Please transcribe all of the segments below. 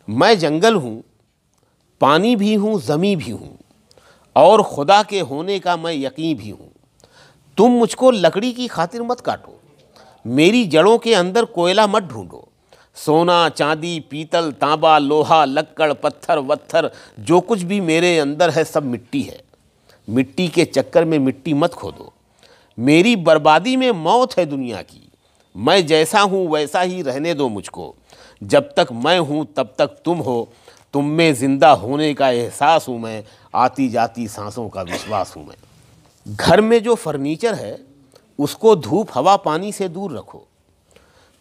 मैं जंगल हूँ, पानी भी हूँ, ज़मी भी हूँ, और खुदा के होने का मैं यकीन भी हूँ। तुम मुझको लकड़ी की खातिर मत काटो, मेरी जड़ों के अंदर कोयला मत ढूंढो। सोना, चांदी, पीतल, तांबा, लोहा, लक्कड़, पत्थर, वत्थर, जो कुछ भी मेरे अंदर है सब मिट्टी है। मिट्टी के चक्कर में मिट्टी मत खोदो। मेरी बर्बादी में मौत है दुनिया की। मैं जैसा हूँ वैसा ही रहने दो मुझको। जब तक मैं हूँ तब तक तुम हो। तुम में जिंदा होने का एहसास हूँ मैं। आती जाती सांसों का विश्वास हूँ मैं। घर में जो फर्नीचर है उसको धूप, हवा, पानी से दूर रखो।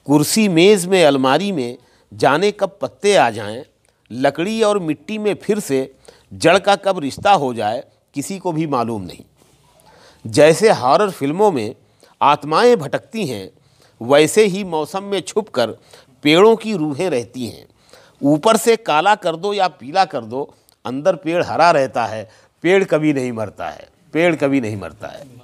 कुर्सी, मेज़ में, अलमारी में जाने कब पत्ते आ जाएं। लकड़ी और मिट्टी में फिर से जड़ का कब रिश्ता हो जाए किसी को भी मालूम नहीं। जैसे हॉरर फिल्मों में आत्माएं भटकती हैं, वैसे ही मौसम में छुपकर पेड़ों की रूहें रहती हैं। ऊपर से काला कर दो या पीला कर दो, अंदर पेड़ हरा रहता है। पेड़ कभी नहीं मरता है, पेड़ कभी नहीं मरता है।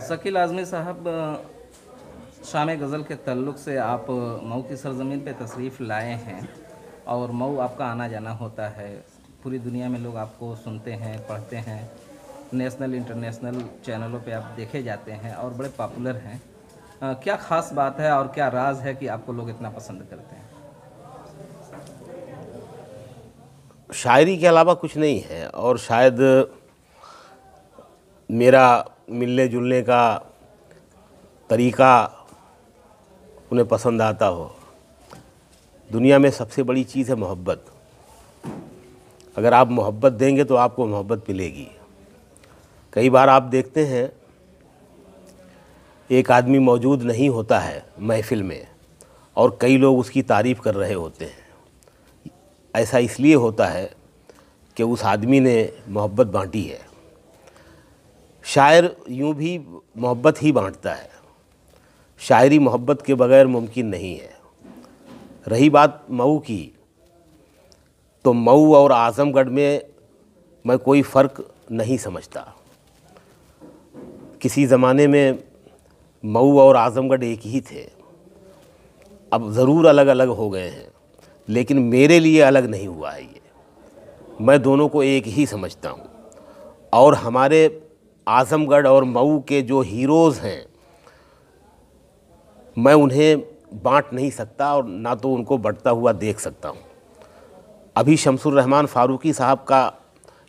शकील आज़मी साहब, शाम गज़ल के तल्लुक़ से आप मऊ की सरज़मीन पे तशरीफ़ लाए हैं और मऊ आपका आना जाना होता है। पूरी दुनिया में लोग आपको सुनते हैं, पढ़ते हैं, नेशनल इंटरनेशनल चैनलों पे आप देखे जाते हैं और बड़े पॉपुलर हैं। क्या ख़ास बात है और क्या राज है कि आपको लोग इतना पसंद करते हैं? शायरी के अलावा कुछ नहीं है, और शायद मेरा मिलने जुलने का तरीक़ा उन्हें पसंद आता हो। दुनिया में सबसे बड़ी चीज़ है मोहब्बत। अगर आप मोहब्बत देंगे तो आपको मोहब्बत मिलेगी। कई बार आप देखते हैं एक आदमी मौजूद नहीं होता है महफ़िल में और कई लोग उसकी तारीफ़ कर रहे होते हैं। ऐसा इसलिए होता है कि उस आदमी ने मोहब्बत बांटी है। शायर यूं भी मोहब्बत ही बांटता है। शायरी मोहब्बत के बगैर मुमकिन नहीं है। रही बात मऊ की, तो मऊ और आज़मगढ़ में मैं कोई फ़र्क नहीं समझता। किसी ज़माने में मऊ और आज़मगढ़ एक ही थे। अब ज़रूर अलग अलग हो गए हैं, लेकिन मेरे लिए अलग नहीं हुआ है ये। मैं दोनों को एक ही समझता हूँ। और हमारे आज़मगढ़ और मऊ के जो हीरोज़ हैं, मैं उन्हें बांट नहीं सकता और ना तो उनको बढ़ता हुआ देख सकता हूँ। अभी शमसुर रहमान फ़ारूकी साहब का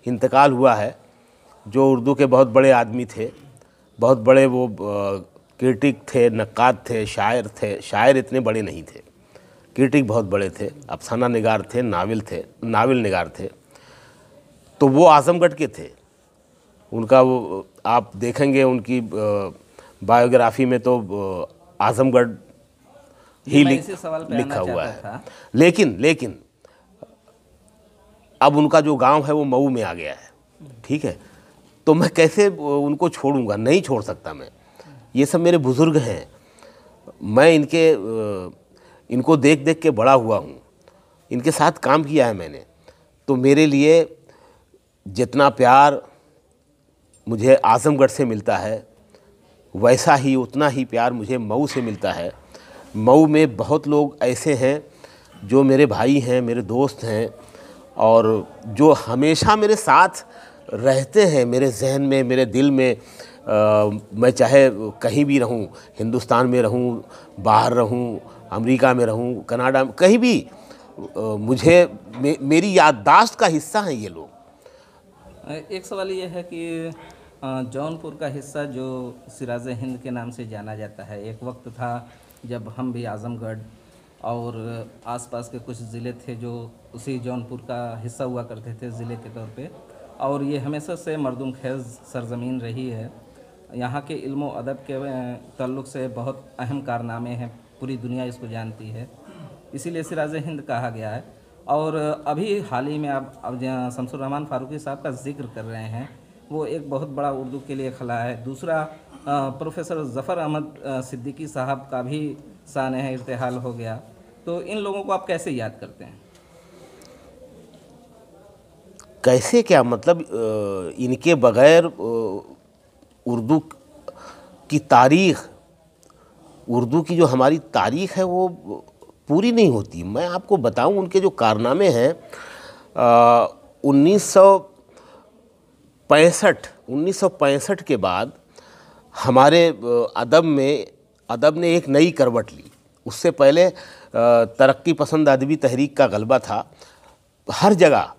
इंतकाल हुआ है, जो उर्दू के बहुत बड़े आदमी थे। बहुत बड़े वो क्रिटिक थे, नक्काद थे, शायर थे। शायर इतने बड़े नहीं थे, क्रिटिक बहुत बड़े थे, अफसाना निगार थे, नावल निगार थे। तो वो आज़मगढ़ के थे। उनका वो आप देखेंगे उनकी बायोग्राफी में तो आज़मगढ़ ही लिखा हुआ है। लेकिन अब उनका जो गांव है वो मऊ में आ गया है। ठीक है, तो मैं कैसे उनको छोड़ूंगा? नहीं छोड़ सकता मैं। ये सब मेरे बुज़ुर्ग हैं। मैं इनको देख देख के बड़ा हुआ हूँ, इनके साथ काम किया है मैंने। तो मेरे लिए जितना प्यार मुझे आज़मगढ़ से मिलता है, वैसा ही उतना ही प्यार मुझे मऊ से मिलता है। मऊ में बहुत लोग ऐसे हैं जो मेरे भाई हैं, मेरे दोस्त हैं, और जो हमेशा मेरे साथ रहते हैं, मेरे जहन में, मेरे दिल में। मैं चाहे कहीं भी रहूं, हिंदुस्तान में रहूं, बाहर रहूं, अमेरिका में रहूं, कनाडा में, कहीं भी मेरी याददाश्त का हिस्सा हैं ये लोग। एक सवाल ये है कि जौनपुर का हिस्सा जो सिराज हिंद के नाम से जाना जाता है, एक वक्त था जब हम भी आज़मगढ़ और आसपास के कुछ ज़िले थे जो उसी जौनपुर का हिस्सा हुआ करते थे ज़िले के तौर पे, और ये हमेशा से मरदूम खेज़ सरज़मीन रही है। यहाँ के इल्म व अदब के ताल्लुक़ से बहुत अहम कारनामे हैं, पूरी दुनिया इसको जानती है, इसीलिए सिराज हिंद कहा गया है। और अभी हाल ही में आप अब जहाँ शमसुर रहमान फ़ारूकी साहब का जिक्र कर रहे हैं, वो एक बहुत बड़ा उर्दू के लिए खला है। दूसरा प्रोफेसर ज़फ़र अहमद सिद्दीकी साहब का भी सानह इर्तिहाल हो गया। तो इन लोगों को आप कैसे याद करते हैं? कैसे क्या मतलब, इनके बग़ैर उर्दू की तारीख़, उर्दू की जो हमारी तारीख़ है वो पूरी नहीं होती। मैं आपको बताऊं उनके जो कारनामे हैं, 1965 के बाद हमारे अदब ने एक नई करवट ली। उससे पहले तरक्की पसंद अदबी तहरीक का गलबा था। हर जगह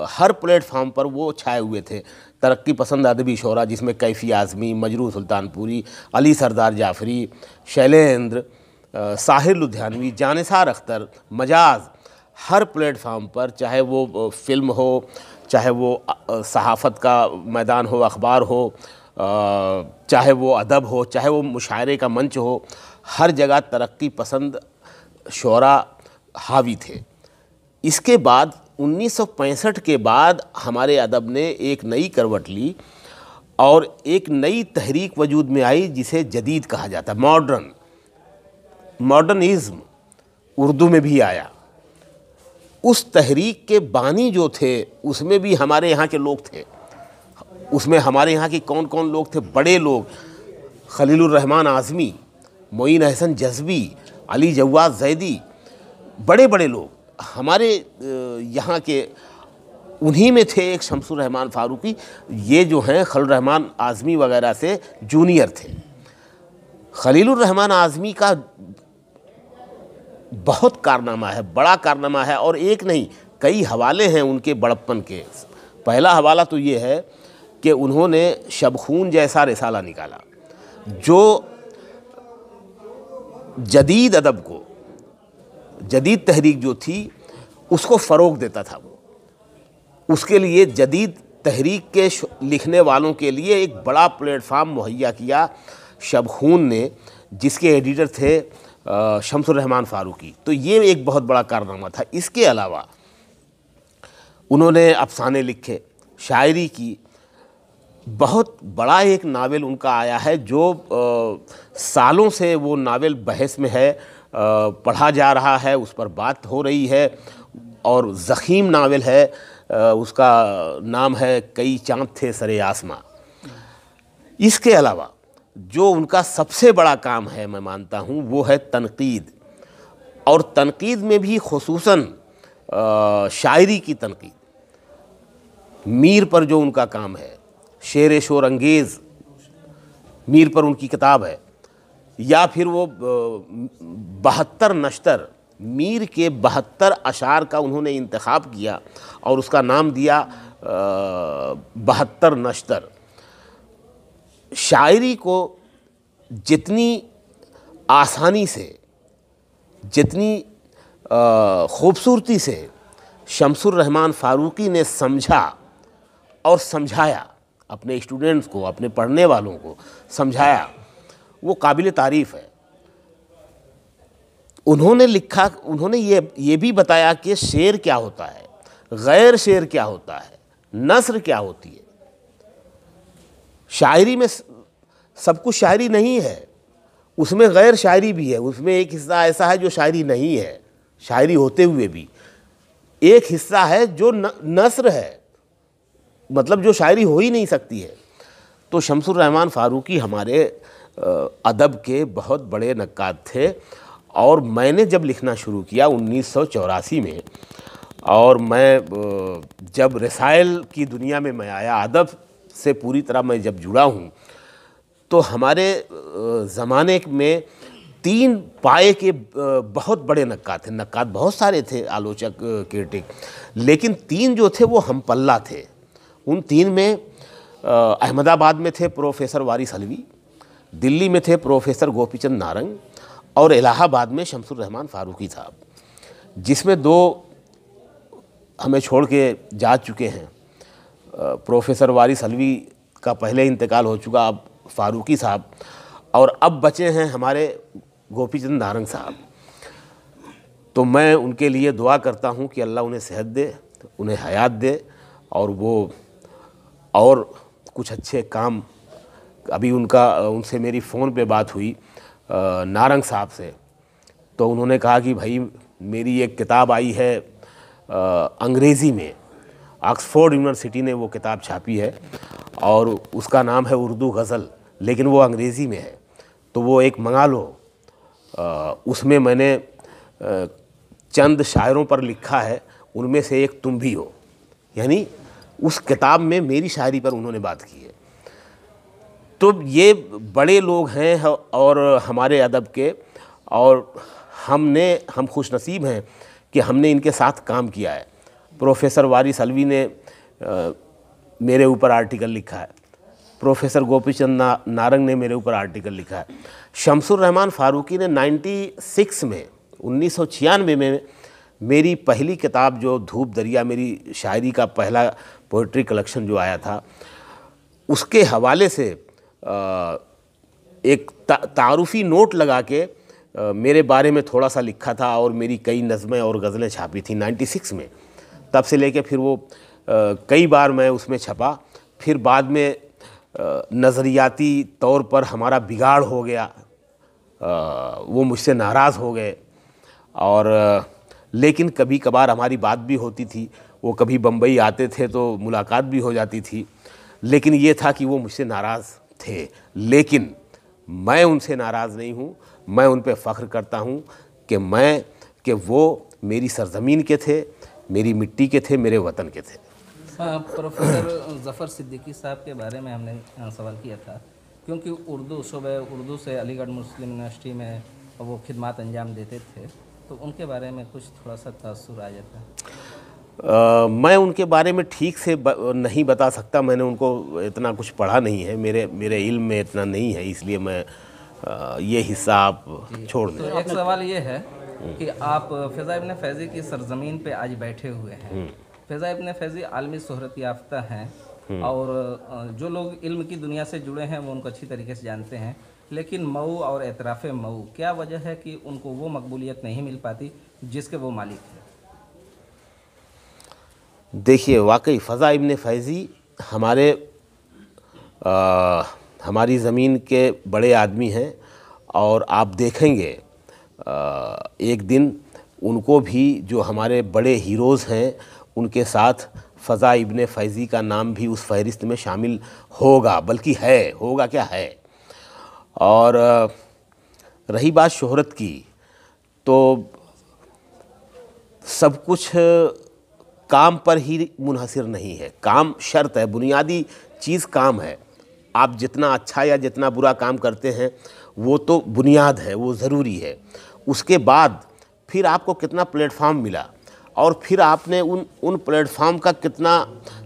हर प्लेटफार्म पर वो छाए हुए थे। तरक्की पसंद अदबी शोरा, जिसमें कैफ़ी आज़मी, मजरू सुल्तानपुरी, अली सरदार जाफ़री, शैलेंद्र, साहिर लुधियानवी, जानिसार अख्तर, मजाज, हर प्लेटफार्म पर, चाहे वो फ़िल्म हो, चाहे वो सहाफ़त का मैदान हो, अखबार हो, चाहे वो अदब हो, चाहे वो मुशायरे का मंच हो, हर जगह तरक्की पसंद शोरा हावी थे। इसके बाद 1965 के बाद हमारे अदब ने एक नई करवट ली और एक नई तहरीक वजूद में आई जिसे जदीद कहा जाता है। मॉडर्निज़्म उर्दू में भी आया। उस तहरीक के बानी जो थे उसमें भी हमारे यहाँ के लोग थे। उसमें हमारे यहाँ के कौन कौन लोग थे? बड़े लोग, खलीलुर रहमान आज़मी, मोइन अहसन जज़्बी, अली जव्वाद ज़ैदी, बड़े बड़े लोग हमारे यहाँ के। उन्हीं में थे एक शमसुर रहमान फ़ारूकी। ये जो हैं खलीलुर रहमान आज़मी वगैरह से जूनियर थे। खलीलुर रहमान आज़मी का बहुत कारनामा है, बड़ा कारनामा है, और एक नहीं कई हवाले हैं उनके बड़प्पन के। पहला हवाला तो ये है कि उन्होंने शबखून जैसा रिसाला निकाला जो जदीद अदब को, जदीद तहरीक जो थी उसको फ़रोग़ देता था। वो उसके लिए जदीद तहरीक के लिखने वालों के लिए एक बड़ा प्लेटफार्म मुहैया किया शबखून ने, जिसके एडिटर थे शमसुर रहमान फ़ारूकी। तो ये एक बहुत बड़ा कारनामा था। इसके अलावा उन्होंने अफ़साने लिखे, शायरी की। बहुत बड़ा एक नावल उनका आया है जो सालों से वो नावल बहस में है, पढ़ा जा रहा है, उस पर बात हो रही है, और ज़ख़ीम नावल है। उसका नाम है कई चाँद थे सरे आसमां। इसके अलावा जो उनका सबसे बड़ा काम है, मैं मानता हूँ, वो है तनक़ीद। और तनक़ीद में भी ख़ुसूसन शायरी की तनक़ीद। मीर पर जो उनका काम है, शेर शोर अंगेज़ मीर पर उनकी किताब है, या फिर वो 72 नश्तर, मीर के 72 अशार का उन्होंने इंतखाब किया और उसका नाम दिया 72 नश्तर। शायरी को जितनी आसानी से, जितनी ख़ूबसूरती से शमसुर रहमान फ़ारूकी ने समझा और समझाया, अपने स्टूडेंट्स को, अपने पढ़ने वालों को समझाया, वो काबिल तारीफ़ है। उन्होंने लिखा, उन्होंने ये भी बताया कि शेर क्या होता है, गैर शेर क्या होता है, नस्र क्या होती है। शायरी में सब कुछ शायरी नहीं है, उसमें गैर शायरी भी है। उसमें एक हिस्सा ऐसा है जो शायरी नहीं है, शायरी होते हुए भी। एक हिस्सा है जो नस्र है, मतलब जो शायरी हो ही नहीं सकती है। तो शमसुर रहमान फ़ारूकी हमारे अदब के बहुत बड़े नक्काद थे। और मैंने जब लिखना शुरू किया 1984 में, और मैं जब रसायल की दुनिया में मैं आया, अदब से पूरी तरह मैं जब जुड़ा हूँ, तो हमारे ज़माने में 3 पाए के बहुत बड़े नक्काद थे। नक्काद बहुत सारे थे, आलोचक, क्रिटिक, लेकिन 3 जो थे वो हम पल्ला थे। उन 3 में अहमदाबाद में थे प्रोफेसर वारिस अलवी, दिल्ली में थे प्रोफेसर गोपीचंद नारंग, और इलाहाबाद में शमसुर रहमान फ़ारूकी साहब, जिसमें 2 हमें छोड़ के जा चुके हैं। प्रोफेसर वारिस अलवी का पहले इंतकाल हो चुका, अब फारूकी साहब, और अब बचे हैं हमारे गोपीचंद नारंग साहब। तो मैं उनके लिए दुआ करता हूं कि अल्लाह उन्हें सेहत दे, उन्हें हयात दे, और वो और कुछ अच्छे काम। अभी उनसे मेरी फ़ोन पे बात हुई नारंग साहब से, तो उन्होंने कहा कि भाई मेरी एक किताब आई है अंग्रेज़ी में, ऑक्सफोर्ड यूनिवर्सिटी ने वो किताब छापी है और उसका नाम है उर्दू गज़ल, लेकिन वो अंग्रेज़ी में है, तो वो एक मंगा लो। उसमें मैंने चंद शायरों पर लिखा है, उनमें से एक तुम भी हो। यानी उस किताब में मेरी शायरी पर उन्होंने बात की है। तो ये बड़े लोग हैं और हमारे अदब के, और हम खुशनसीब हैं कि हमने इनके साथ काम किया है। प्रोफेसर वारिस अलवी ने मेरे ऊपर आर्टिकल लिखा है, प्रोफेसर गोपीचंद नारंग ने मेरे ऊपर आर्टिकल लिखा है, शमसुर रहमान फारूकी ने 1996 में मेरी पहली किताब जो धूप दरिया, मेरी शायरी का पहला पोइट्री कलेक्शन जो आया था, उसके हवाले से एक तारुफी नोट लगा के मेरे बारे में थोड़ा सा लिखा था, और मेरी कई नज़में और गज़लें छापी थी 96 में। तब से लेके फिर वो कई बार मैं उसमें छपा। फिर बाद में नज़रियाती तौर पर हमारा बिगाड़ हो गया, वो मुझसे नाराज़ हो गए, और लेकिन कभी कभार हमारी बात भी होती थी। वो कभी बम्बई आते थे तो मुलाकात भी हो जाती थी, लेकिन ये था कि वो मुझसे नाराज़ थे। लेकिन मैं उनसे नाराज़ नहीं हूँ, मैं उन पे फ़ख्र करता हूँ कि वो मेरी सरज़मीन के थे, मेरी मिट्टी के थे, मेरे वतन के थे। प्रोफेसर ज़फ़र सिद्दीकी साहब के बारे में हमने सवाल किया था, क्योंकि शोबे उर्दू से अलीगढ़ मुस्लिम यूनिवर्सिटी में वो खिदमत अंजाम देते थे, तो उनके बारे में कुछ थोड़ा सा तासुर आ जाता है। मैं उनके बारे में ठीक से नहीं बता सकता, मैंने उनको इतना कुछ पढ़ा नहीं है, मेरे इल्म में इतना नहीं है, इसलिए मैं ये हिस्सा आप छोड़ दें। तो एक सवाल ये है कि आप फ़ैज़ा इब्न फैज़ी की सरज़मीन पे आज बैठे हुए हैं। फ़ैज़ा इब्न फैज़ी आलमी शोहरत याफ्ता हैं, और जो लोग इल्म की दुनिया से जुड़े हैं वो उनको अच्छी तरीके से जानते हैं, लेकिन मऊ और एतराफ़ मऊ, क्या वजह है कि उनको वो मकबूलियत नहीं मिल पाती जिसके वो मालिक हैं? देखिए, वाकई फ़ज़ा इब्न फैज़ी हमारी ज़मीन के बड़े आदमी हैं, और आप देखेंगे एक दिन उनको भी, जो हमारे बड़े हीरोज़ हैं, उनके साथ फ़ज़ा इब्न फैज़ी का नाम भी उस फ़हरिस्त में शामिल होगा, बल्कि होगा क्या है। और रही बात शोहरत की, तो सब कुछ काम पर ही मुनहसर नहीं है। काम शर्त है, बुनियादी चीज़ काम है। आप जितना अच्छा या जितना बुरा काम करते हैं वो तो बुनियाद है, वो ज़रूरी है। उसके बाद फिर आपको कितना प्लेटफॉर्म मिला, और फिर आपने उन प्लेटफॉर्म का कितना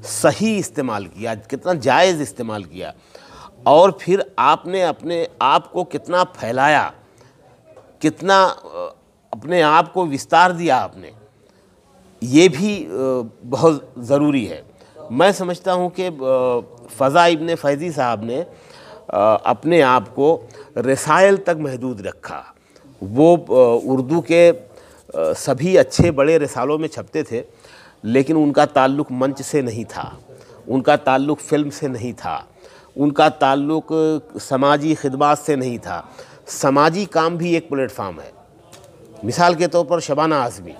सही इस्तेमाल किया, कितना जायज़ इस्तेमाल किया, और फिर आपने अपने आप को कितना फैलाया, कितना अपने आप को विस्तार दिया आपने, ये भी बहुत ज़रूरी है। मैं समझता हूँ कि फ़ज़ा इब्न फैज़ी साहब ने अपने आप को रसायल तक महदूद रखा। वो उर्दू के सभी अच्छे बड़े रिसालों में छपते थे, लेकिन उनका ताल्लुक़ मंच से नहीं था, उनका ताल्लुक़ फ़िल्म से नहीं था, उनका ताल्लुक़ समाजी खिदमत से नहीं था। समाजी काम भी एक प्लेटफार्म है। मिसाल के तौर पर शबाना आज़मी,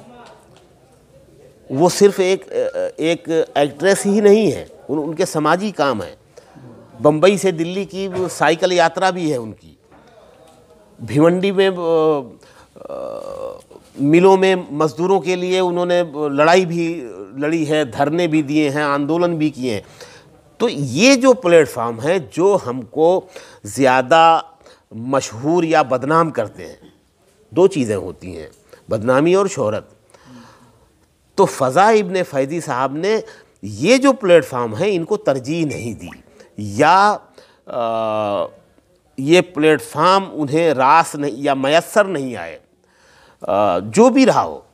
वो सिर्फ़ एक एक्ट्रेस ही नहीं है, उनके समाजी काम है। बम्बई से दिल्ली की साइकिल यात्रा भी है उनकी। भिवंडी में मिलों में मज़दूरों के लिए उन्होंने लड़ाई भी लड़ी है, धरने भी दिए हैं, आंदोलन भी किए हैं। तो ये जो प्लेटफार्म है जो हमको ज़्यादा मशहूर या बदनाम करते हैं, दो चीज़ें होती हैं, बदनामी और शोहरत। तो फ़ज़ा इब्न फैज़ी साहब ने ये जो प्लेटफार्म है इनको तरजीह नहीं दी, या ये प्लेटफार्म उन्हें रास नहीं या मयस्सर नहीं आए। जो भी रहा हो,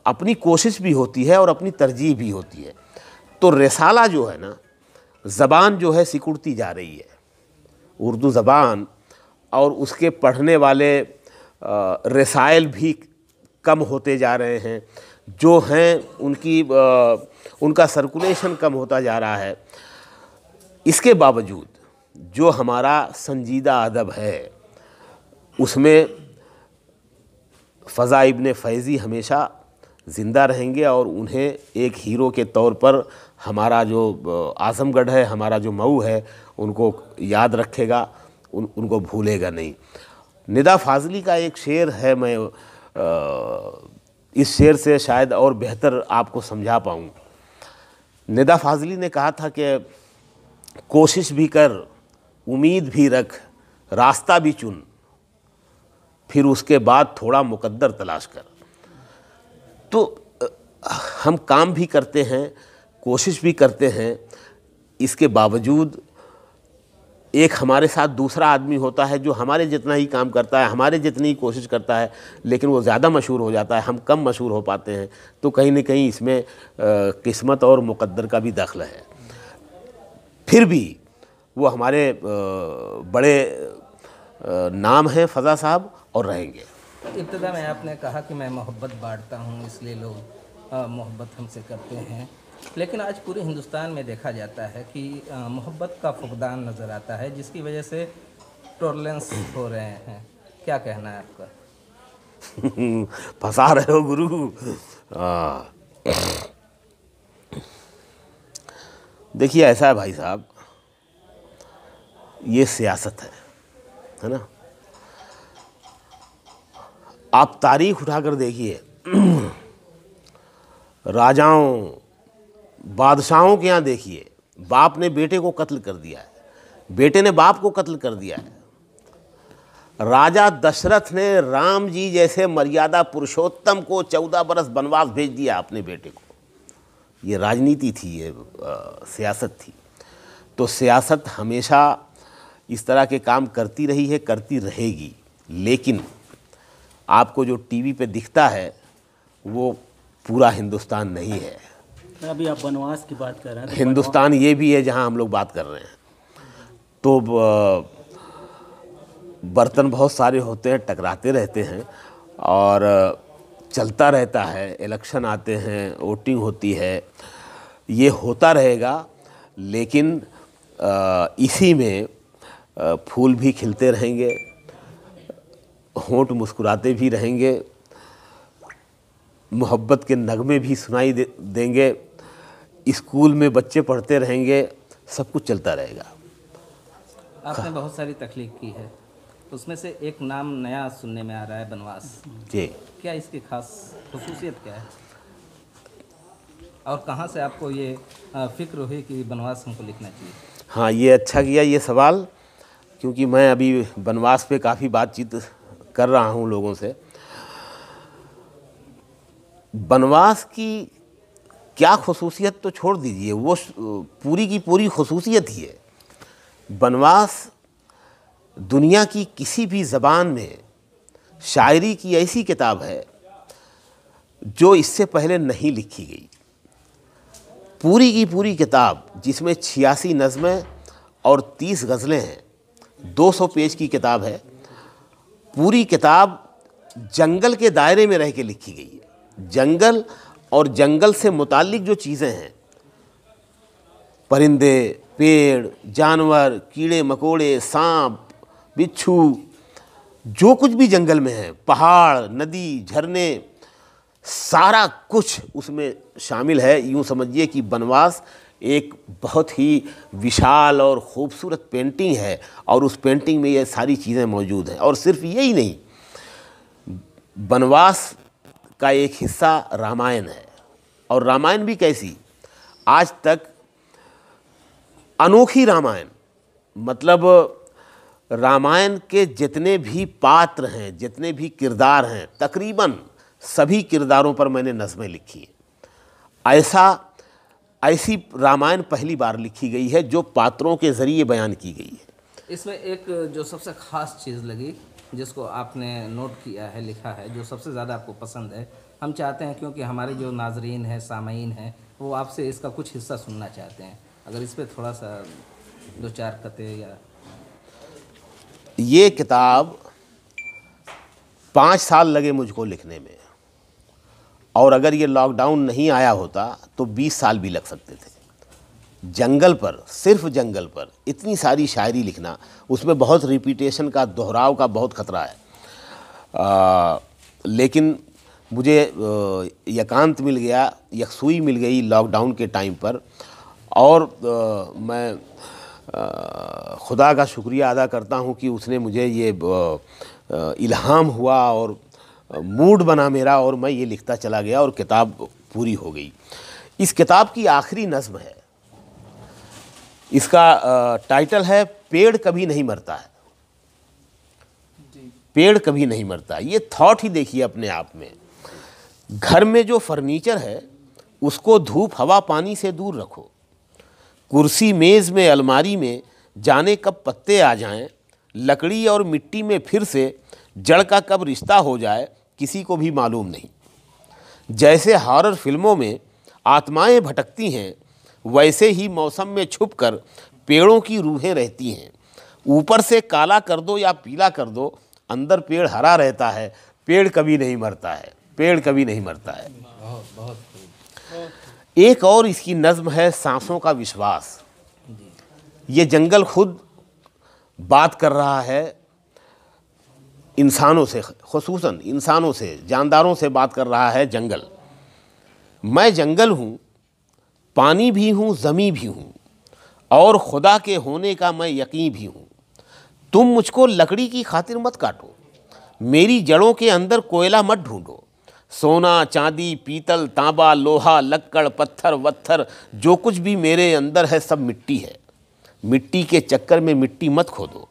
अपनी कोशिश भी होती है और अपनी तरजीह भी होती है। तो रिसाला जो है ना, ज़बान जो है सिकुड़ती जा रही है, उर्दू ज़बान और उसके पढ़ने वाले रसायल भी कम होते जा रहे हैं, जो हैं उनका सर्कुलेशन कम होता जा रहा है। इसके बावजूद जो हमारा संजीदा अदब है उसमें फ़ज़ा इब्ने फ़ैज़ी हमेशा ज़िंदा रहेंगे और उन्हें एक हीरो के तौर पर हमारा जो आज़मगढ़ है, हमारा जो मऊ है, उनको याद रखेगा, उनको भूलेगा नहीं। निदा फ़ाज़ली का एक शेर है, मैं इस शेर से शायद और बेहतर आपको समझा पाऊँ। निदा फ़ाज़ली ने कहा था कि कोशिश भी कर, उम्मीद भी रख, रास्ता भी चुन, फिर उसके बाद थोड़ा मुकद्दर तलाश कर। तो हम काम भी करते हैं, कोशिश भी करते हैं, इसके बावजूद एक हमारे साथ दूसरा आदमी होता है जो हमारे जितना ही काम करता है, हमारे जितनी ही कोशिश करता है, लेकिन वो ज़्यादा मशहूर हो जाता है, हम कम मशहूर हो पाते हैं। तो कहीं न कहीं इसमें किस्मत और मुकद्दर का भी दखल है। फिर भी वो हमारे बड़े नाम हैं फ़ज़ा साहब और रहेंगे। इब्तिदा में आपने कहा कि मैं मोहब्बत बांटता हूँ, इसलिए लोग मोहब्बत हमसे करते हैं, लेकिन आज पूरे हिंदुस्तान में देखा जाता है कि मोहब्बत का फुकदान नज़र आता है, जिसकी वजह से टॉलरेंस हो रहे हैं। क्या कहना है आपका? फंसा रहे हो गुरु। देखिए ऐसा है भाई साहब, ये सियासत है ना। आप तारीख उठाकर देखिए, राजाओं बादशाहों के यहाँ देखिए, बाप ने बेटे को कत्ल कर दिया है, बेटे ने बाप को कत्ल कर दिया है। राजा दशरथ ने राम जी जैसे मर्यादा पुरुषोत्तम को 14 बरस वनवास भेज दिया अपने बेटे को। ये राजनीति थी, ये सियासत थी। तो सियासत हमेशा इस तरह के काम करती रही है, करती रहेगी। लेकिन आपको जो टीवी पे दिखता है वो पूरा हिंदुस्तान नहीं है। अभी आप वनवास की बात कर रहे हैं, तो हिंदुस्तान ये भी है जहाँ हम लोग बात कर रहे हैं। तो बर्तन बहुत सारे होते हैं, टकराते रहते हैं और चलता रहता है। इलेक्शन आते हैं, वोटिंग होती है, ये होता रहेगा। लेकिन इसी में फूल भी खिलते रहेंगे, होंठ मुस्कुराते भी रहेंगे, मोहब्बत के नगमे भी सुनाई देंगे, स्कूल में बच्चे पढ़ते रहेंगे, सब कुछ चलता रहेगा। आपने बहुत सारी तख्लीक की है, उसमें से एक नाम नया सुनने में आ रहा है, बनवास जी। क्या इसकी खास खुसूसियत क्या है, और कहाँ से आपको ये फ़िक्र हुई कि बनवास हमको लिखना चाहिए? हाँ, ये अच्छा किया ये सवाल, क्योंकि मैं अभी बनवास पे काफ़ी बातचीत कर रहा हूँ लोगों से। बनवास की क्या खुसूसियत तो छोड़ दीजिए, वो पूरी की पूरी खुसूसियत ही है। बनवास दुनिया की किसी भी ज़बान में शायरी की ऐसी किताब है जो इससे पहले नहीं लिखी गई। पूरी की पूरी किताब, जिसमें 86 नज़में और 30 गज़लें हैं, 200 पेज की किताब है। पूरी किताब जंगल के दायरे में रह के लिखी गई है। जंगल और जंगल से मुताल्लिक जो चीज़ें हैं, परिंदे, पेड़, जानवर, कीड़े मकोड़े, सांप, बिच्छू, जो कुछ भी जंगल में है, पहाड़, नदी, झरने, सारा कुछ उसमें शामिल है। यूँ समझिए कि बनवास एक बहुत ही विशाल और ख़ूबसूरत पेंटिंग है, और उस पेंटिंग में ये सारी चीज़ें मौजूद हैं। और सिर्फ यही नहीं, बनवास का एक हिस्सा रामायण है, और रामायण भी कैसी, आज तक अनोखी रामायण, मतलब रामायण के जितने भी पात्र हैं, जितने भी किरदार हैं, तकरीबन सभी किरदारों पर मैंने नज़में लिखी हैं। ऐसी रामायण पहली बार लिखी गई है जो पात्रों के ज़रिए बयान की गई है। इसमें एक जो सबसे ख़ास चीज़ लगी, जिसको आपने नोट किया है, लिखा है, जो सबसे ज़्यादा आपको पसंद है, हम चाहते हैं क्योंकि हमारे जो नाजरीन हैं, सामीन हैं, वो आपसे इसका कुछ हिस्सा सुनना चाहते हैं। अगर इस पर थोड़ा सा 2-4 कते या ये किताब 5 साल लगे मुझको लिखने में, और अगर ये लॉकडाउन नहीं आया होता तो 20 साल भी लग सकते थे। जंगल पर, सिर्फ जंगल पर इतनी सारी शायरी लिखना, उसमें बहुत रिपीटेशन का, दोहराव का बहुत खतरा है। लेकिन मुझे एकांत मिल गया, यकसुई मिल गई लॉकडाउन के टाइम पर, और मैं खुदा का शुक्रिया अदा करता हूँ कि उसने मुझे ये इल्हाम हुआ और मूड बना मेरा, और मैं ये लिखता चला गया और किताब पूरी हो गई। इस किताब की आखिरी नज़्म है, इसका टाइटल है पेड़ कभी नहीं मरता है। पेड़ कभी नहीं मरता, ये थॉट ही देखिए अपने आप में। घर में जो फर्नीचर है उसको धूप हवा पानी से दूर रखो। कुर्सी मेज़ में अलमारी में जाने कब पत्ते आ जाएं, लकड़ी और मिट्टी में फिर से जड़ का कब रिश्ता हो जाए किसी को भी मालूम नहीं। जैसे हॉरर फिल्मों में आत्माएं भटकती हैं, वैसे ही मौसम में छुपकर पेड़ों की रूहें रहती हैं। ऊपर से काला कर दो या पीला कर दो, अंदर पेड़ हरा रहता है। पेड़ कभी नहीं मरता है, पेड़ कभी नहीं मरता है। एक और इसकी नज़्म है सांसों का विश्वास। ये जंगल खुद बात कर रहा है इंसानों से, खुसूसन इंसानों से, जानदारों से बात कर रहा है जंगल। मैं जंगल हूँ, पानी भी हूँ, ज़मीं भी हूँ, और खुदा के होने का मैं यकीन भी हूँ। तुम मुझको लकड़ी की खातिर मत काटो, मेरी जड़ों के अंदर कोयला मत ढूंढो। सोना चांदी पीतल तांबा लोहा लक्कड़ पत्थर वत्थर जो कुछ भी मेरे अंदर है सब मिट्टी है। मिट्टी के चक्कर में मिट्टी मत खोदो।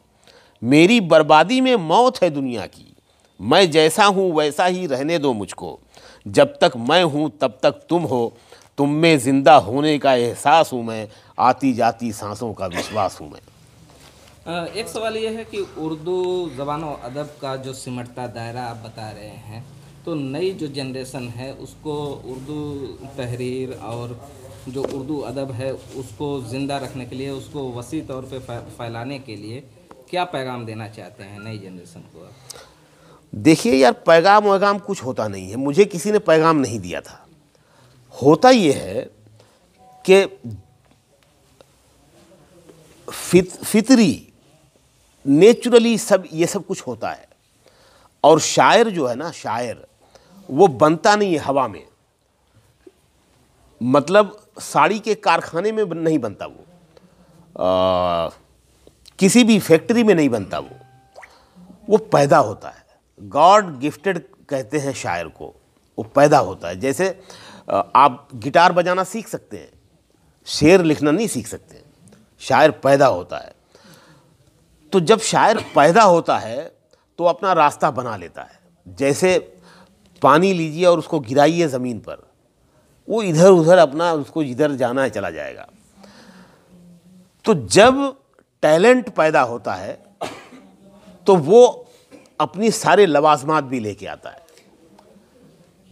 मेरी बर्बादी में मौत है दुनिया की। मैं जैसा हूँ वैसा ही रहने दो मुझको। जब तक मैं हूँ तब तक तुम हो। तुम में ज़िंदा होने का एहसास हूँ मैं। आती जाती सांसों का विश्वास हूँ मैं। एक सवाल ये है कि उर्दू ज़बान और अदब का जो सिमटता दायरा आप बता रहे हैं, तो नई जो जनरेशन है उसको उर्दू तहरीर और जो उर्दू अदब है उसको ज़िंदा रखने के लिए, उसको वसी तौर पे फैलाने के लिए क्या पैगाम देना चाहते हैं नई जनरेशन को आप? देखिए यार, पैगाम वैगाम कुछ होता नहीं है। मुझे किसी ने पैगाम नहीं दिया था। होता ये है कि फितरी नेचुरली सब ये सब कुछ होता है। और शायर जो है ना, शायर वो बनता नहीं है हवा में। मतलब साड़ी के कारखाने में नहीं बनता वो, किसी भी फैक्ट्री में नहीं बनता वो पैदा होता है। गॉड गिफ्टेड कहते हैं शायर को, वो पैदा होता है। जैसे आप गिटार बजाना सीख सकते हैं, शेर लिखना नहीं सीख सकते। शायर पैदा होता है। तो जब शायर पैदा होता है तो अपना रास्ता बना लेता है। जैसे पानी लीजिए और उसको गिराइए ज़मीन पर, वो इधर उधर अपना, उसको जिधर जाना है चला जाएगा। तो जब टैलेंट पैदा होता है तो वो अपनी सारे लवाजमात भी लेके आता है।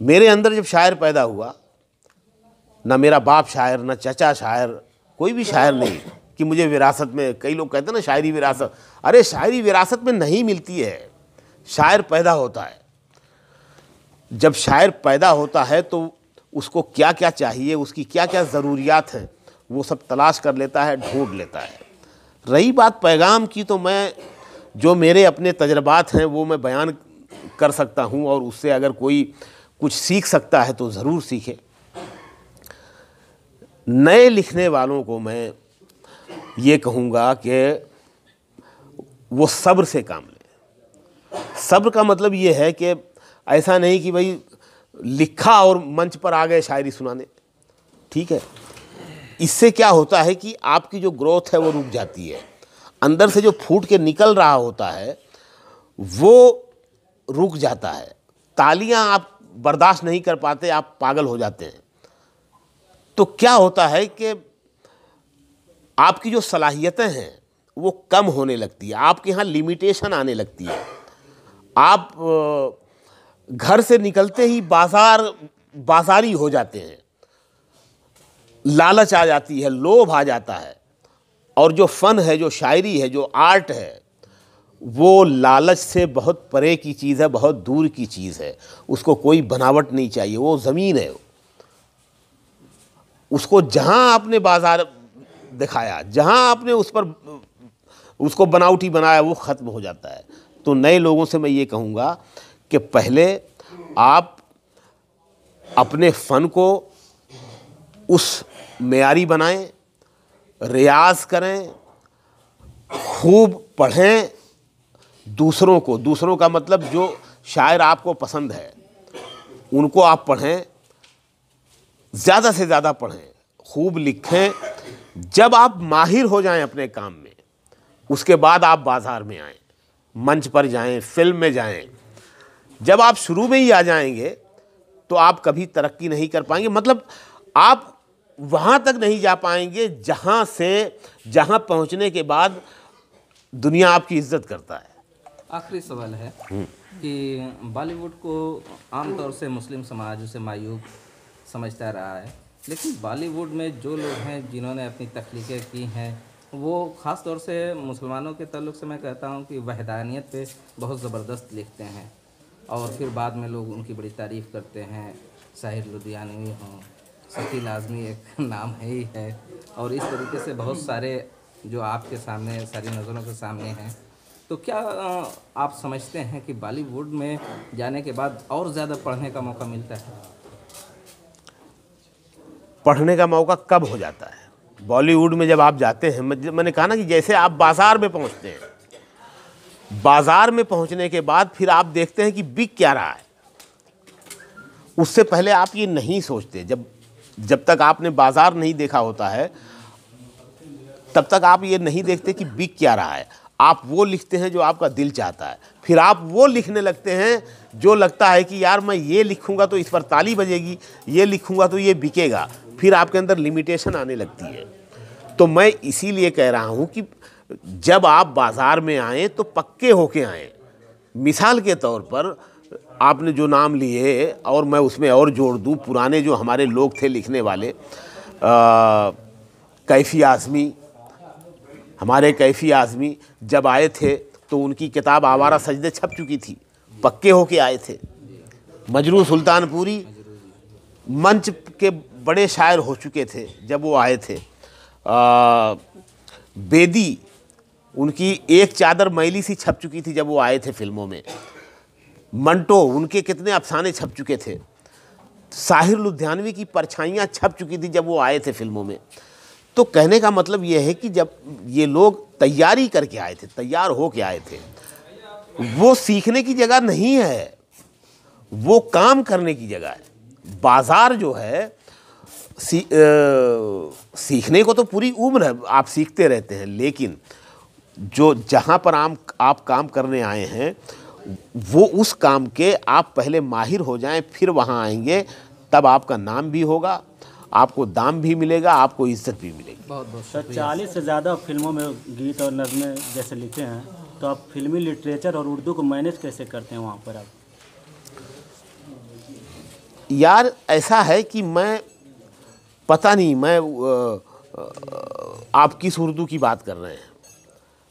मेरे अंदर जब शायर पैदा हुआ, ना मेरा बाप शायर, ना चचा शायर, कोई भी शायर नहीं कि मुझे विरासत में, कई लोग कहते हैं ना शायरी विरासत, अरे शायरी विरासत में नहीं मिलती है, शायर पैदा होता है। जब शायर पैदा होता है तो उसको क्या क्या चाहिए, उसकी क्या क्या ज़रूरियात हैं, वो सब तलाश कर लेता है, ढूंढ लेता है। रही बात पैगाम की, तो मैं जो मेरे अपने तजर्बात हैं वो मैं बयान कर सकता हूँ, और उससे अगर कोई कुछ सीख सकता है तो ज़रूर सीखे। नए लिखने वालों को मैं ये कहूँगा कि वो सब्र से काम लें। सब्र का मतलब ये है कि ऐसा नहीं कि भाई लिखा और मंच पर आ गए शायरी सुनाने, ठीक है। इससे क्या होता है कि आपकी जो ग्रोथ है वो रुक जाती है। अंदर से जो फूट के निकल रहा होता है वो रुक जाता है। तालियां आप बर्दाश्त नहीं कर पाते, आप पागल हो जाते हैं। तो क्या होता है कि आपकी जो सलाहियतें हैं वो कम होने लगती है, आपके यहाँ लिमिटेशन आने लगती है। आप घर से निकलते ही बाजारी हो जाते हैं, लालच आ जाती है, लोभ आ जाता है, और जो फ़न है, जो शायरी है, जो आर्ट है, वो लालच से बहुत परे की चीज़ है, बहुत दूर की चीज़ है। उसको कोई बनावट नहीं चाहिए, वो ज़मीन है। उसको जहाँ आपने बाजार दिखाया, जहाँ आपने उस पर उसको बनावटी बनाया, वो ख़त्म हो जाता है। तो नए लोगों से मैं ये कहूँगा कि पहले आप अपने फ़न को उस मेयारी बनाएं, रियाज करें, खूब पढ़ें। दूसरों का मतलब जो शायर आपको पसंद है उनको आप पढ़ें, ज़्यादा से ज़्यादा पढ़ें, खूब लिखें। जब आप माहिर हो जाएं अपने काम में, उसके बाद आप बाज़ार में आएं, मंच पर जाएं, फिल्म में जाएं। जब आप शुरू में ही आ जाएंगे तो आप कभी तरक्की नहीं कर पाएंगे। मतलब आप वहाँ तक नहीं जा पाएंगे जहाँ पहुँचने के बाद दुनिया आपकी इज्जत करता है। आखिरी सवाल है कि बॉलीवुड को आमतौर से मुस्लिम समाज उसे मायूब समझता रहा है, लेकिन बॉलीवुड में जो लोग हैं जिन्होंने अपनी तख्लीक़ें की हैं, वो ख़ास तौर से मुसलमानों के ताल्लुक़ से मैं कहता हूँ कि वहदानियत पे बहुत ज़बरदस्त लिखते हैं, और फिर बाद में लोग उनकी बड़ी तारीफ़ करते हैं। साहिर लुधियानवी हों, शकील आज़मी एक नाम है ही है, और इस तरीके से बहुत सारे जो आपके सामने सारी नज़रों के सामने हैं। तो क्या आप समझते हैं कि बॉलीवुड में जाने के बाद और ज़्यादा पढ़ने का मौका मिलता है? पढ़ने का मौका कब हो जाता है? बॉलीवुड में जब आप जाते हैं, मैंने कहा ना कि जैसे आप बाज़ार में पहुंचते हैं, बाज़ार में पहुंचने के बाद फिर आप देखते हैं कि बिक क्या रहा है। उससे पहले आप ये नहीं सोचते। जब तक आपने बाज़ार नहीं देखा होता है, तब तक आप ये नहीं देखते कि बिक क्या रहा है। आप वो लिखते हैं जो आपका दिल चाहता है, फिर आप वो लिखने लगते हैं जो लगता है कि यार मैं ये लिखूंगा तो इस पर ताली बजेगी, ये लिखूंगा तो ये बिकेगा। फिर आपके अंदर लिमिटेशन आने लगती है। तो मैं इसीलिए कह रहा हूँ कि जब आप बाज़ार में आएँ तो पक्के होके आएँ। मिसाल के तौर पर आपने जो नाम लिए, और मैं उसमें और जोड़ दूँ, पुराने जो हमारे लोग थे लिखने वाले, कैफ़ी आज़मी, हमारे कैफ़ी आज़मी जब आए थे तो उनकी किताब आवारा सजदे छप चुकी थी, पक्के होके आए थे। मजरू सुल्तानपुरी मंच के बड़े शायर हो चुके थे जब वो आए थे। बेदी, उनकी एक चादर मैली सी छप चुकी थी जब वो आए थे फिल्मों में। मंटो, उनके कितने अफसाने छप चुके थे। साहिर लुधियानवी की परछाइयाँ छप चुकी थी जब वो आए थे फिल्मों में। तो कहने का मतलब ये है कि जब ये लोग तैयारी करके आए थे, तैयार हो के आए थे, वो सीखने की जगह नहीं है, वो काम करने की जगह है। बाज़ार जो है सीखने को तो पूरी उम्र है, आप सीखते रहते हैं, लेकिन जो जहाँ पर आप काम करने आए हैं, वो उस काम के आप पहले माहिर हो जाएं, फिर वहाँ आएंगे, तब आपका नाम भी होगा, आपको दाम भी मिलेगा, आपको इज्जत भी मिलेगी। बहुत बहुत सर, 40 से ज़्यादा फिल्मों में गीत और नज़में जैसे लिखे हैं, तो आप फिल्मी लिटरेचर और उर्दू को मैनेज कैसे करते हैं वहाँ पर आप? यार ऐसा है कि मैं पता नहीं, मैं आप किस उर्दू की बात कर रहे हैं।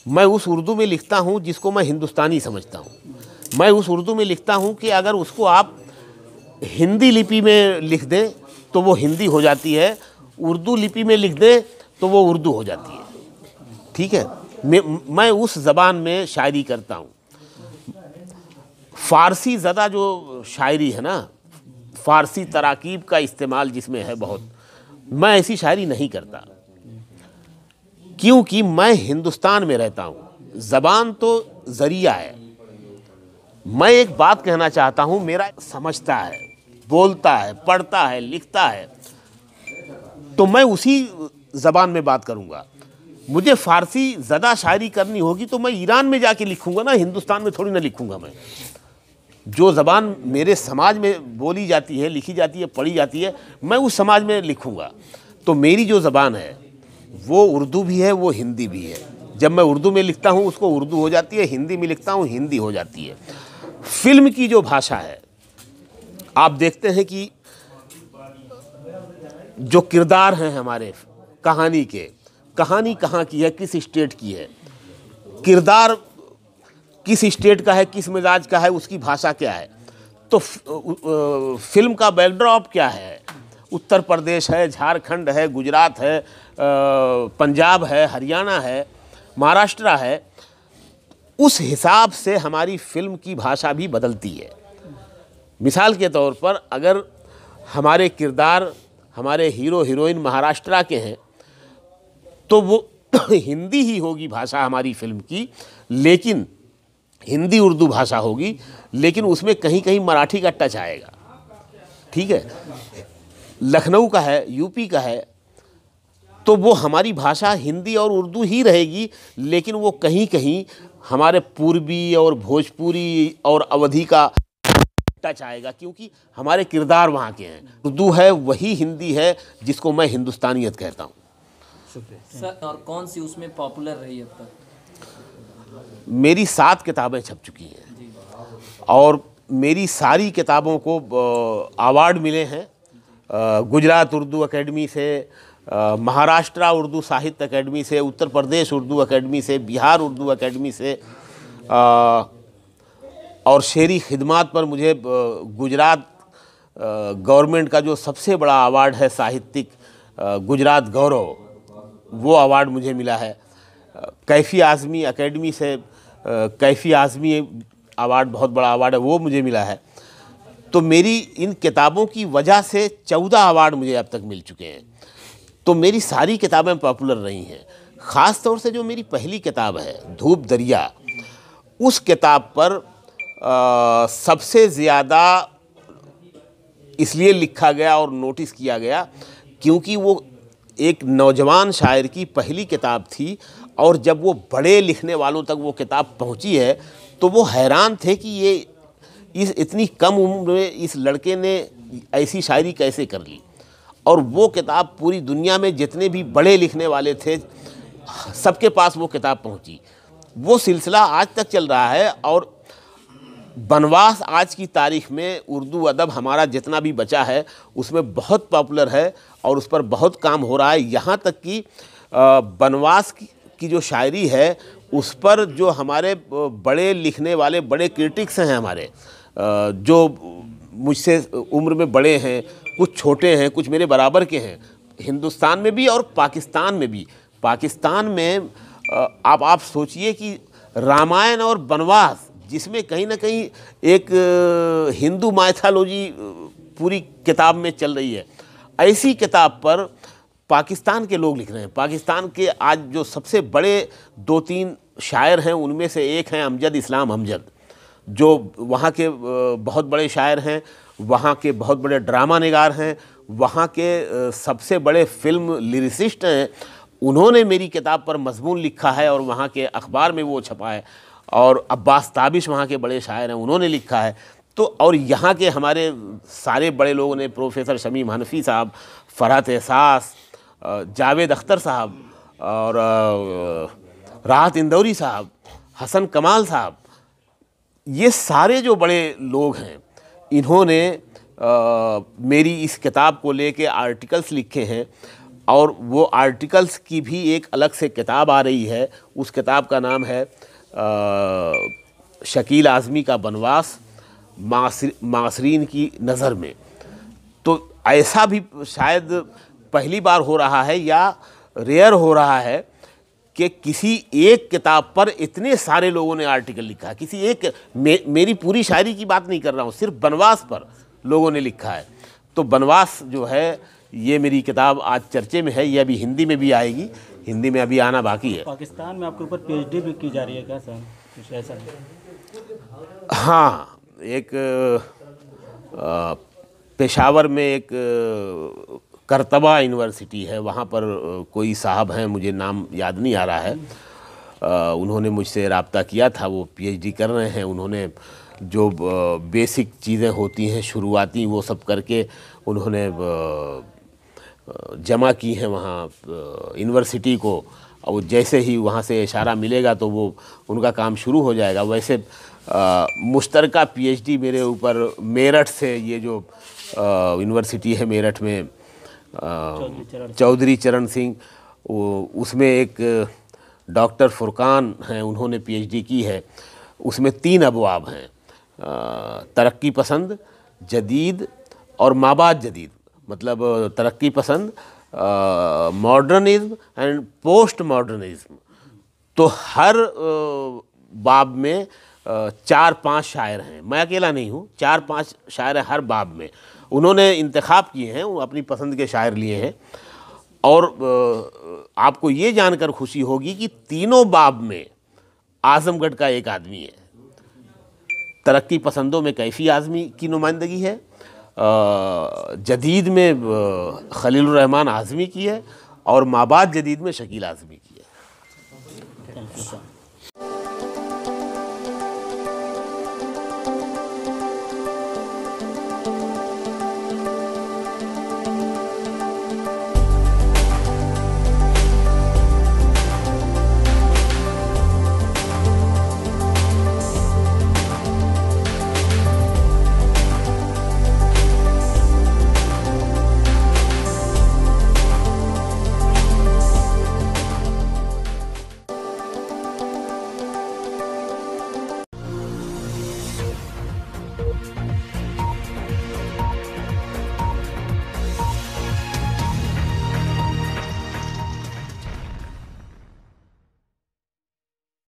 मैं उस उर्दू में लिखता हूँ जिसको मैं हिंदुस्तानी समझता हूँ। मैं उस उर्दू में लिखता हूँ कि अगर उसको आप हिंदी लिपि में लिख दें तो वो हिंदी हो जाती है, उर्दू लिपि में लिख दें तो वो उर्दू हो जाती है। ठीक है, मैं उस ज़बान में शायरी करता हूँ। फ़ारसी ज़्यादा जो शायरी है ना, फ़ारसी तराकीब का इस्तेमाल जिसमें है बहुत, मैं ऐसी शायरी नहीं करता, क्योंकि मैं हिंदुस्तान में रहता हूँ। ज़बान तो ज़रिया है। मैं एक बात कहना चाहता हूँ, मेरा समझता है, बोलता है, पढ़ता है, लिखता है, तो मैं उसी ज़बान में बात करूँगा। मुझे फ़ारसी ज़्यादा शायरी करनी होगी तो मैं ईरान में जाके लिखूँगा ना, हिंदुस्तान में थोड़ी ना लिखूँगा। मैं जो ज़बान मेरे समाज में बोली जाती है, लिखी जाती है, पढ़ी जाती है, मैं उस समाज में लिखूँगा। तो मेरी जो ज़बान है वो उर्दू भी है, वो हिंदी भी है। जब मैं उर्दू में लिखता हूँ उसको उर्दू हो जाती है, हिंदी में लिखता हूँ हिंदी हो जाती है। फिल्म की जो भाषा है, आप देखते हैं कि जो किरदार हैं हमारे कहानी के, कहानी कहाँ की है, किस स्टेट की है, किरदार किस स्टेट का है, किस मिजाज का है, उसकी भाषा क्या है, तो फिल्म का बैकड्रॉप क्या है, उत्तर प्रदेश है, झारखंड है, गुजरात है, पंजाब है, हरियाणा है, महाराष्ट्र है, उस हिसाब से हमारी फिल्म की भाषा भी बदलती है। मिसाल के तौर पर अगर हमारे किरदार, हमारे हीरो हीरोइन महाराष्ट्र के हैं तो वो हिंदी ही होगी भाषा हमारी फिल्म की, लेकिन हिंदी उर्दू भाषा होगी, लेकिन उसमें कहीं कहीं मराठी का टच आएगा। ठीक है, लखनऊ का है, यूपी का है, तो वो हमारी भाषा हिंदी और उर्दू ही रहेगी, लेकिन वो कहीं कहीं हमारे पूर्वी और भोजपुरी और अवधी का टच आएगा, क्योंकि हमारे किरदार वहाँ के हैं। उर्दू है वही हिंदी है जिसको मैं हिंदुस्तानियत कहता हूँ। सर, और कौन सी उसमें पॉपुलर रही अब तक? मेरी 7 किताबें छप चुकी हैं और मेरी सारी किताबों को अवार्ड मिले हैं। गुजरात उर्दू एकेडमी से, महाराष्ट्र उर्दू साहित्य एकेडमी से, उत्तर प्रदेश उर्दू एकेडमी से, बिहार उर्दू एकेडमी से, और शेरी खिदमात पर मुझे गुजरात गवर्नमेंट का जो सबसे बड़ा अवार्ड है साहित्यिक, गुजरात गौरव, वो अवार्ड मुझे मिला है। कैफ़ी आज़मी एकेडमी से कैफ़ी आज़मी अवार्ड, बहुत बड़ा अवार्ड है, वो मुझे मिला है। तो मेरी इन किताबों की वजह से 14 अवार्ड मुझे अब तक मिल चुके हैं। तो मेरी सारी किताबें पॉपुलर रही हैं। ख़ास तौर से जो मेरी पहली किताब है धूप दरिया, उस किताब पर सबसे ज़्यादा इसलिए लिखा गया और नोटिस किया गया क्योंकि वो एक नौजवान शायर की पहली किताब थी, और जब वो बड़े लिखने वालों तक वो किताब पहुंची है तो वो हैरान थे कि ये इस इतनी कम उम्र में इस लड़के ने ऐसी शायरी कैसे कर ली। और वो किताब पूरी दुनिया में जितने भी बड़े लिखने वाले थे सबके पास वो किताब पहुंची। वो सिलसिला आज तक चल रहा है और बनवास आज की तारीख में उर्दू अदब हमारा जितना भी बचा है उसमें बहुत पॉपुलर है और उस पर बहुत काम हो रहा है। यहाँ तक कि बनवास की जो शायरी है उस पर जो हमारे बड़े लिखने वाले बड़े क्रिटिक्स हैं हमारे, जो मुझसे उम्र में बड़े हैं, कुछ छोटे हैं, कुछ मेरे बराबर के हैं, हिंदुस्तान में भी और पाकिस्तान में भी। पाकिस्तान में आप सोचिए कि रामायण और बनवास, जिसमें कहीं ना कहीं एक हिंदू माइथोलॉजी पूरी किताब में चल रही है, ऐसी किताब पर पाकिस्तान के लोग लिख रहे हैं। पाकिस्तान के आज जो सबसे बड़े 2-3 शायर हैं उनमें से एक हैं अमजद इस्लाम अमजद, जो वहाँ के बहुत बड़े शायर हैं, वहाँ के बहुत बड़े ड्रामा निगार हैं, वहाँ के सबसे बड़े फिल्म लिरिसिस्ट हैं। उन्होंने मेरी किताब पर मजमून लिखा है और वहाँ के अखबार में वो छपा है। और अब्बास ताबिश वहाँ के बड़े शायर हैं, उन्होंने लिखा है। तो और यहाँ के हमारे सारे बड़े लोगों ने, प्रोफेसर शमीम हनफी साहब, फरहत एहसास, जावेद अख्तर साहब और राहत इंदौरी साहब, हसन कमाल साहब, ये सारे जो बड़े लोग हैं इन्होंने मेरी इस किताब को लेके आर्टिकल्स लिखे हैं। और वो आर्टिकल्स की भी एक अलग से किताब आ रही है। उस किताब का नाम है शकील आज़मी का बनवास मासरीन की नज़र में। तो ऐसा भी शायद पहली बार हो रहा है या रेयर हो रहा है कि किसी एक किताब पर इतने सारे लोगों ने आर्टिकल लिखा है। किसी एक मेरी पूरी शायरी की बात नहीं कर रहा हूँ, सिर्फ बनवास पर लोगों ने लिखा है। तो बनवास जो है ये मेरी किताब आज चर्चे में है, ये अभी हिंदी में भी आएगी, हिंदी में अभी आना बाकी है। पाकिस्तान में आपके ऊपर पीएचडी भी की जा रही है क्या सर, कुछ ऐसा? हाँ, एक पेशावर में एक करतबा यूनिवर्सिटी है, वहाँ पर कोई साहब हैं, मुझे नाम याद नहीं आ रहा है, उन्होंने मुझसे रब्ता किया था, वो पीएचडी कर रहे हैं। उन्होंने जो बेसिक चीज़ें होती हैं शुरुआती, वो सब करके उन्होंने जमा की हैं वहाँ यूनिवर्सिटी को। और जैसे ही वहाँ से इशारा मिलेगा तो वो उनका काम शुरू हो जाएगा। वैसे मुश्तरका पीएचडी मेरे ऊपर मेरठ से, ये जो यूनिवर्सिटी है मेरठ में, चौधरी चरण सिंह, उसमें एक डॉक्टर फुरकान हैं, उन्होंने पीएचडी की है। उसमें 3 अबवाब हैं, तरक्की पसंद, जदीद और माबाद जदीद। मतलब तरक्की पसंद, मॉडर्निज्म एंड पोस्ट मॉडर्निज्म। तो हर बाब में 4-5 शायर हैं, मैं अकेला नहीं हूँ, 4-5 शायर हैं हर बाब में। उन्होंने इंतखाब किए हैं, वो अपनी पसंद के शायर लिए हैं। और आपको ये जानकर खुशी होगी कि तीनों बाब में आजमगढ़ का एक आदमी है। तरक्की पसंदों में कैफी आज़मी की नुमाइंदगी है, जदीद में खलीलुर रहमान आज़मी की है, और माबाद जदीद में शकील आज़मी की है। Thank you sir.